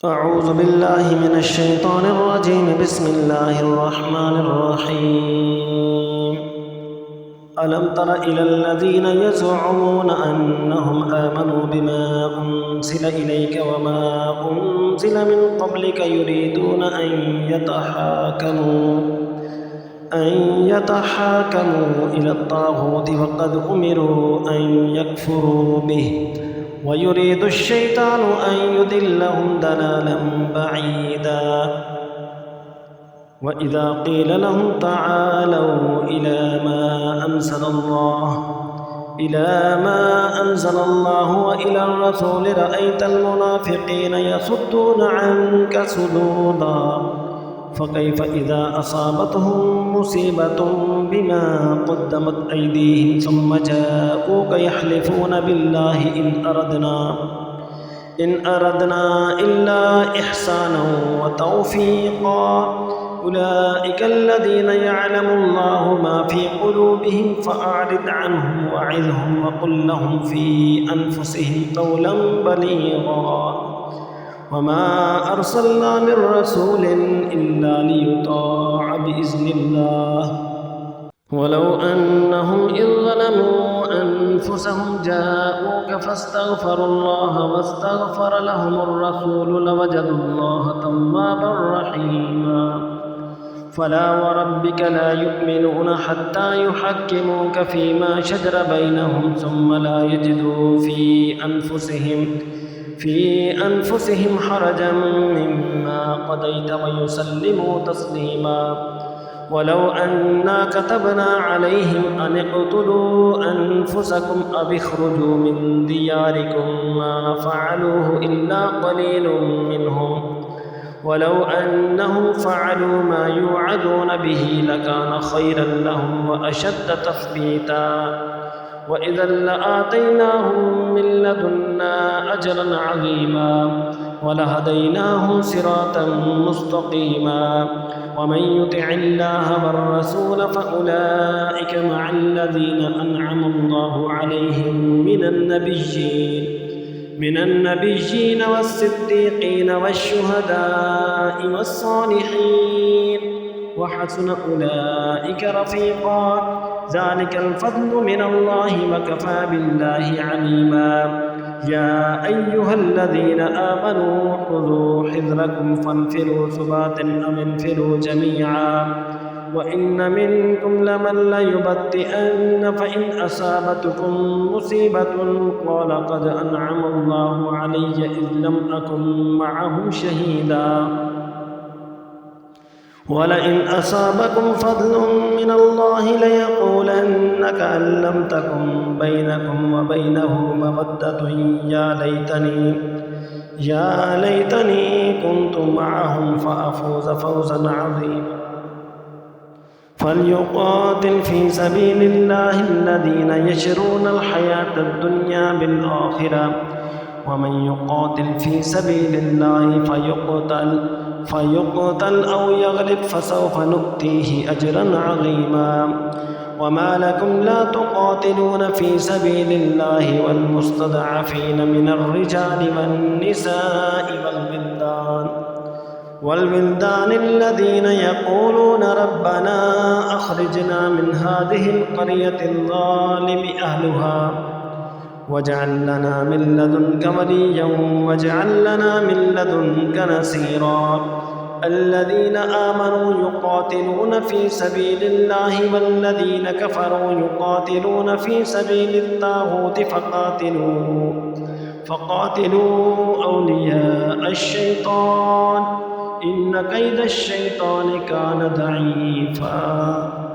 أعوذ بالله من الشيطان الرجيم. بسم الله الرحمن الرحيم. ألم تر إلى الذين يزعمون أنهم آمنوا بما أنزل إليك وما أنزل من قبلك يريدون أن يتحاكموا إلى الطاغوت وقد أمروا أن يكفروا به ويريد الشيطان أن يضلهم ضلالا بعيدا. وإذا قيل لهم تعالوا إلى ما أنزل الله وإلى الرسول رأيت المنافقين يصدون عنك صدودا. فكيف إذا أصابتهم مصيبة بما قدمت أيديهم ثم جاءوك يحلفون بالله إن أردنا إلا إحسانا وتوفيقا. أولئك الذين يعلم الله ما في قلوبهم فأعرض عنهم وعظهم وقل لهم في أنفسهم قولا بليغا. وما أرسلنا من رسول إلا ليطاع بإذن الله ولو أنهم إذ ظلموا أنفسهم جاءوك فاستغفروا الله واستغفر لهم الرسول لوجدوا الله توابا رحيما. فلا وربك لا يؤمنون حتى يحكموك فيما شجر بينهم ثم لا يجدوا في أنفسهم حرجا مما قضيت ويسلموا تسليما. ولو أنا كتبنا عليهم أن اقتلوا أنفسكم أو اخرجوا من دياركم ما فعلوه إلا قليل منهم ولو أنهم فعلوا ما يوعدون به لكان خيرا لهم وأشد تثبيتا. وإذا لآتيناهم من لدنا أجرا عظيما ولهديناهم صراطا مستقيما. ومن يطع الله والرسول فأولئك مع الذين أنعم الله عليهم من النبيين والصديقين والشهداء والصالحين وحسن أولئك رفيقا. ذلك الفضل من الله وكفى بالله عليما. يا أيها الذين آمنوا خذوا حذركم فانفروا ثبات أو انفروا جميعا. وإن منكم لمن ليبطئن فإن أصابتكم مصيبة قال قد أنعم الله علي إذ لم أكن معهم شهيدا. ولئن أصابكم فضل من الله ليقولن كأن لم تكن بينكم وبينه مودة يا ليتني كنت معهم فأفوز فوزا عظيما. فليقاتل في سبيل الله الذين يشرون الحياة الدنيا بالآخرة ومن يقاتل في سبيل الله فيقتل أو يغلب فسوف نؤتيه أجرا عظيما. وما لكم لا تقاتلون في سبيل الله والمستضعفين من الرجال والنساء والولدان الذين يقولون ربنا أخرجنا من هذه القرية الظالم أهلها واجعل لنا من لدنك وليا واجعل لنا من لدنك نصيرا. الذين آمنوا يقاتلون في سبيل الله والذين كفروا يقاتلون في سبيل الطاغوت فقاتلوا أولياء الشيطان إن كيد الشيطان كان ضعيفا.